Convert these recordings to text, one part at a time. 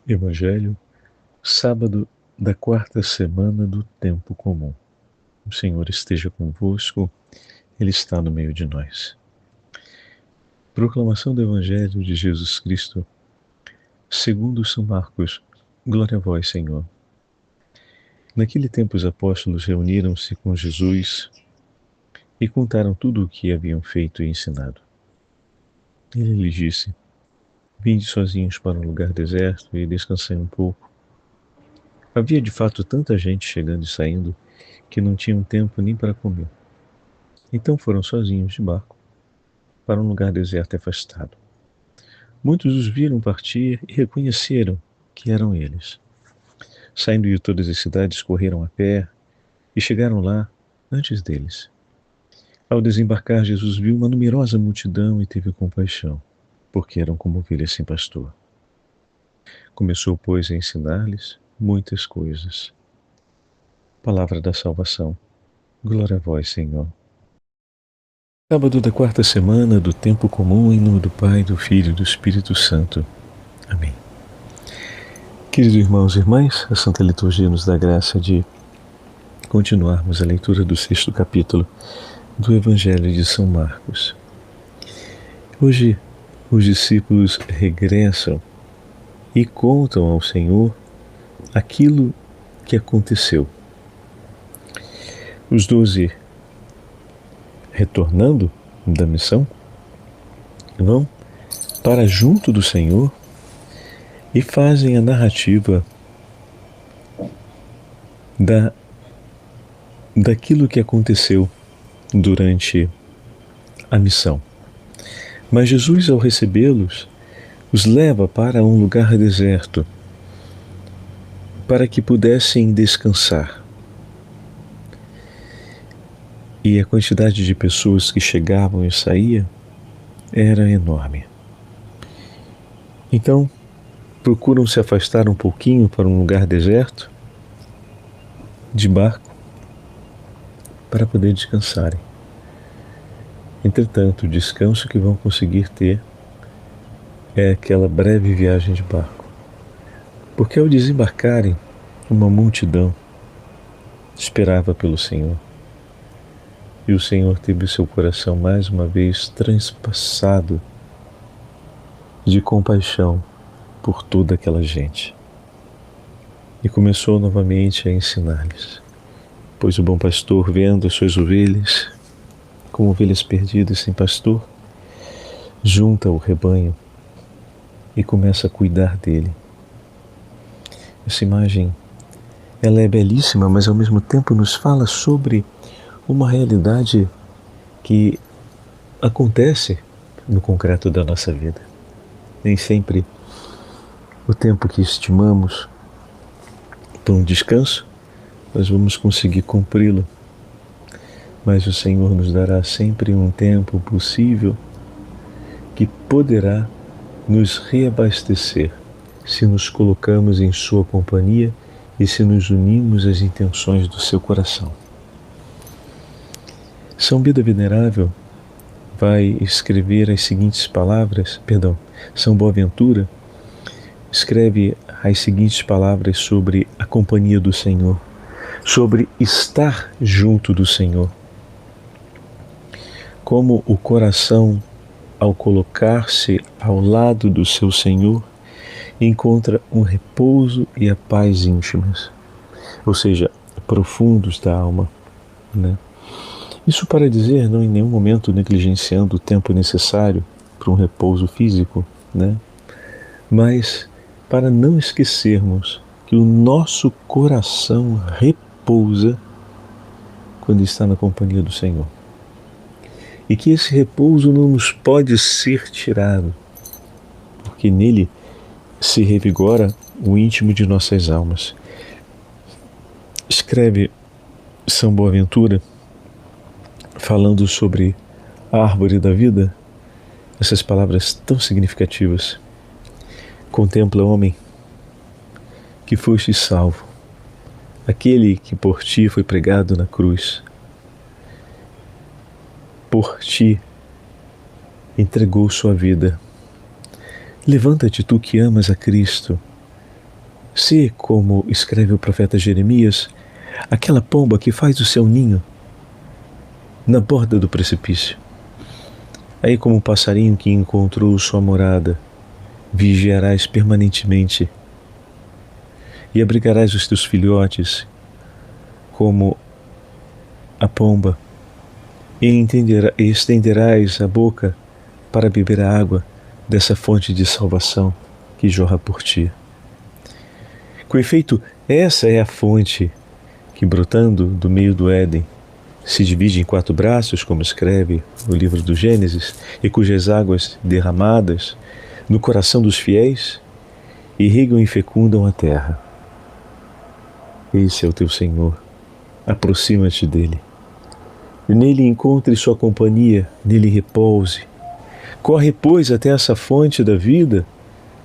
Evangelho, sábado da quarta semana do tempo comum. O Senhor esteja convosco, Ele está no meio de nós. Proclamação do Evangelho de Jesus Cristo, segundo São Marcos. Glória a vós, Senhor. Naquele tempo os apóstolos reuniram-se com Jesus e contaram tudo o que haviam feito e ensinado. Ele lhes disse: Vinde sozinhos para um lugar deserto e descansai um pouco. Havia de fato tanta gente chegando e saindo que não tinham tempo nem para comer. Então foram sozinhos de barco para um lugar deserto e afastado. Muitos os viram partir e reconheceram que eram eles. Saindo de todas as cidades, correram a pé e chegaram lá antes deles. Ao desembarcar, Jesus viu uma numerosa multidão e teve compaixão, porque eram como ovelhas sem pastor. Começou, pois, a ensinar-lhes muitas coisas. Palavra da salvação. Glória a vós, Senhor. Sábado da quarta semana do tempo comum, em nome do Pai, do Filho e do Espírito Santo. Amém. Queridos irmãos e irmãs, a Santa Liturgia nos dá graça de continuarmos a leitura do 6º capítulo do Evangelho de São Marcos. Hoje, os discípulos regressam e contam ao Senhor aquilo que aconteceu. Os 12, retornando da missão, vão para junto do Senhor e fazem a narrativa daquilo que aconteceu durante a missão. Mas Jesus, ao recebê-los, os leva para um lugar deserto, para que pudessem descansar. E a quantidade de pessoas que chegavam e saíam era enorme. Então, procuram se afastar um pouquinho para um lugar deserto, de barco, para poder descansarem. Entretanto, o descanso que vão conseguir ter é aquela breve viagem de barco. Porque ao desembarcarem, uma multidão esperava pelo Senhor. E o Senhor teve seu coração mais uma vez transpassado de compaixão por toda aquela gente. E começou novamente a ensinar-lhes. Pois o bom pastor, vendo as suas ovelhas, como ovelhas perdidas sem pastor, junta o rebanho e começa a cuidar dele. Essa imagem, ela é belíssima, mas ao mesmo tempo nos fala sobre uma realidade que acontece no concreto da nossa vida. Nem sempre o tempo que estimamos para um descanso, nós vamos conseguir cumpri-lo. Mas o Senhor nos dará sempre um tempo possível que poderá nos reabastecer se nos colocamos em sua companhia e se nos unimos às intenções do seu coração. São Beda Venerável vai escrever as seguintes palavras, São Boaventura escreve as seguintes palavras sobre a companhia do Senhor, sobre estar junto do Senhor. Como o coração, ao colocar-se ao lado do seu Senhor, encontra um repouso e a paz íntimas, ou seja, profundos da alma, né? Isso para dizer, não em nenhum momento negligenciando o tempo necessário para um repouso físico, né? Mas para não esquecermos que o nosso coração repousa quando está na companhia do Senhor. E que esse repouso não nos pode ser tirado, porque nele se revigora o íntimo de nossas almas. Escreve São Boaventura, falando sobre a árvore da vida, essas palavras tão significativas. Contempla, homem, que foste salvo, aquele que por ti foi pregado na cruz, por ti entregou sua vida. Levanta-te, tu que amas a Cristo, Ser, como escreve o profeta Jeremias, aquela pomba que faz o seu ninho na borda do precipício. Aí, como o passarinho que encontrou sua morada, vigiarás permanentemente e abrigarás os teus filhotes como a pomba, e estenderás a boca para beber a água dessa fonte de salvação que jorra por ti. Com efeito, essa é a fonte que, brotando do meio do Éden, se divide em 4 braços, como escreve o livro do Gênesis, e cujas águas derramadas no coração dos fiéis irrigam e fecundam a terra. Esse é o teu Senhor. Aproxima-te dele. E nele encontre sua companhia, nele repouse. Corre, pois, até essa fonte da vida,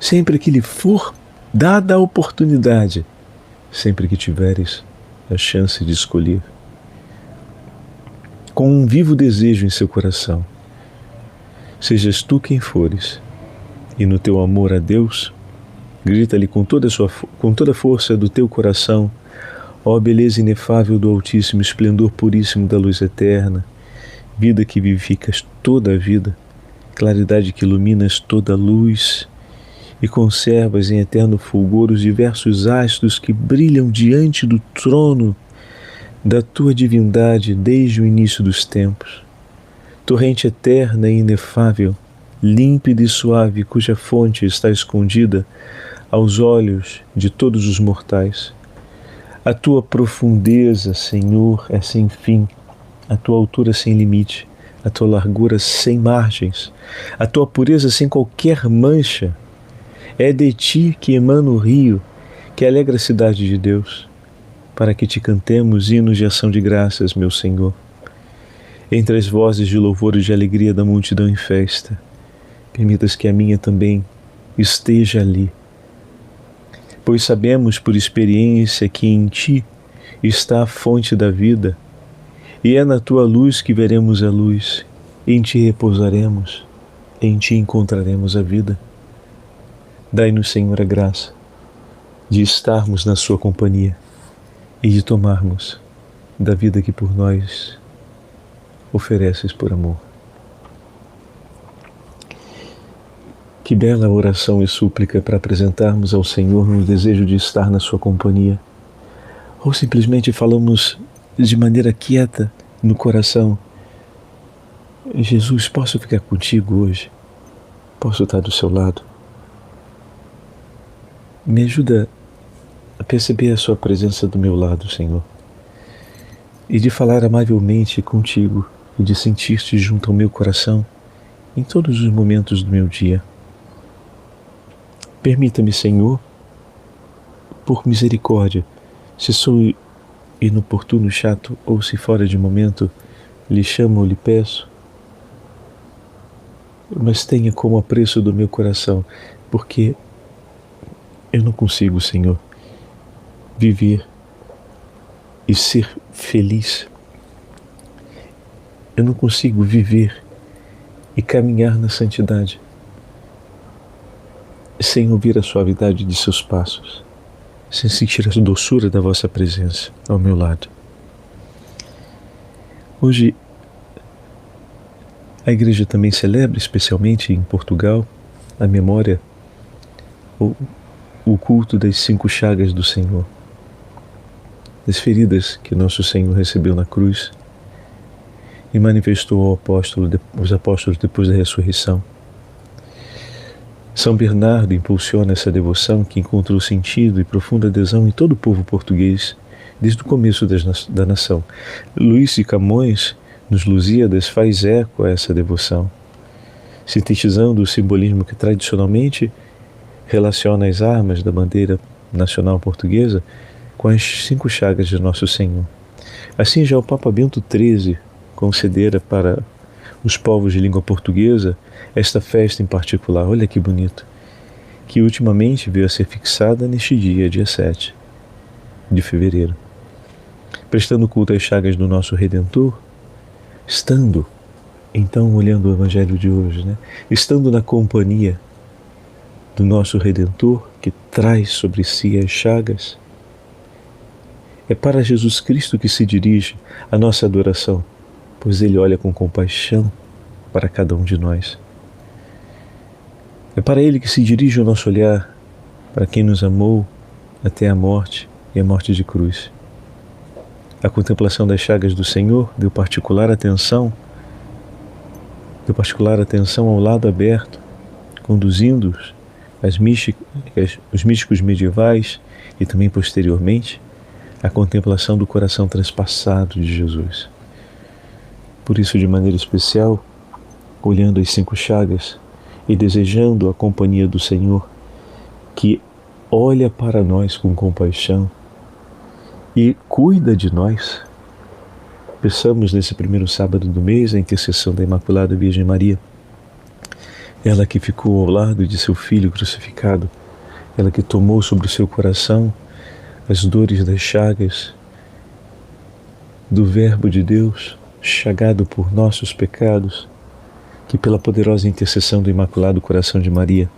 sempre que lhe for dada a oportunidade, sempre que tiveres a chance de escolher, com um vivo desejo em seu coração. Sejas tu quem fores, e no teu amor a Deus, grita-lhe com toda a força do teu coração: ó beleza inefável do Altíssimo, esplendor puríssimo da luz eterna, vida que vivificas toda a vida, claridade que iluminas toda a luz e conservas em eterno fulgor os diversos astros que brilham diante do trono da tua divindade desde o início dos tempos. Torrente eterna e inefável, límpida e suave, cuja fonte está escondida aos olhos de todos os mortais. A tua profundeza, Senhor, é sem fim, a tua altura sem limite, a tua largura sem margens, a tua pureza sem qualquer mancha. É de ti que emana o rio, que alegra a cidade de Deus, para que te cantemos hinos de ação de graças, meu Senhor. Entre as vozes de louvor e de alegria da multidão em festa, permitas que a minha também esteja ali, pois sabemos por experiência que em ti está a fonte da vida, e é na tua luz que veremos a luz, em ti repousaremos, em ti encontraremos a vida. Dai-nos, Senhor, a graça de estarmos na sua companhia e de tomarmos da vida que por nós ofereces por amor. Que bela oração e súplica para apresentarmos ao Senhor no desejo de estar na sua companhia. Ou simplesmente falamos de maneira quieta no coração: Jesus, posso ficar contigo hoje? Posso estar do seu lado? Me ajuda a perceber a sua presença do meu lado, Senhor, e de falar amavelmente contigo e de sentir-te junto ao meu coração em todos os momentos do meu dia. Permita-me, Senhor, por misericórdia, se sou inoportuno, chato, ou se fora de momento lhe chamo ou lhe peço, mas tenha como apreço do meu coração, porque eu não consigo, Senhor, viver e ser feliz. Eu não consigo viver e caminhar na santidade sem ouvir a suavidade de seus passos, sem sentir a doçura da vossa presença ao meu lado. Hoje, a igreja também celebra, especialmente em Portugal, a memória, o culto das 5 chagas do Senhor, das feridas que nosso Senhor recebeu na cruz e manifestou aos apóstolos depois da ressurreição. São Bernardo impulsiona essa devoção que encontrou sentido e profunda adesão em todo o povo português desde o começo da nação. Luís de Camões, nos Lusíadas, faz eco a essa devoção, sintetizando o simbolismo que tradicionalmente relaciona as armas da bandeira nacional portuguesa com as 5 chagas de Nosso Senhor. Assim, já o Papa Bento XIII concedera para os povos de língua portuguesa esta festa em particular, olha que bonito, que ultimamente veio a ser fixada neste dia 7 de fevereiro. Prestando culto às chagas do nosso Redentor, então, olhando o Evangelho de hoje, estando na companhia do nosso Redentor que traz sobre si as chagas. É para Jesus Cristo que se dirige a nossa adoração, pois Ele olha com compaixão para cada um de nós. É para Ele que se dirige o nosso olhar, para quem nos amou até a morte e a morte de cruz. A contemplação das chagas do Senhor deu particular atenção ao lado aberto, conduzindo-os os místicos medievais e também posteriormente à contemplação do coração transpassado de Jesus. Por isso, de maneira especial, olhando as 5 chagas e desejando a companhia do Senhor, que olha para nós com compaixão e cuida de nós, peçamos nesse primeiro sábado do mês a intercessão da Imaculada Virgem Maria, ela que ficou ao lado de seu Filho crucificado, ela que tomou sobre o seu coração as dores das chagas do Verbo de Deus, chagado por nossos pecados, que pela poderosa intercessão do Imaculado Coração de Maria,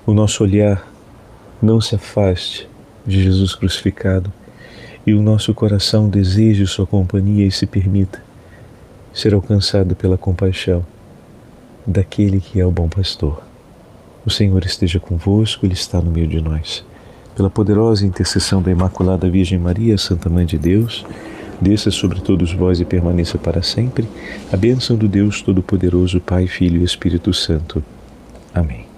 o nosso olhar não se afaste de Jesus crucificado e o nosso coração deseje sua companhia e se permita ser alcançado pela compaixão daquele que é o bom pastor. O Senhor esteja convosco, Ele está no meio de nós. Pela poderosa intercessão da Imaculada Virgem Maria, Santa Mãe de Deus, desça sobre todos vós e permaneça para sempre a bênção do Deus Todo-Poderoso, Pai, Filho e Espírito Santo. Amém.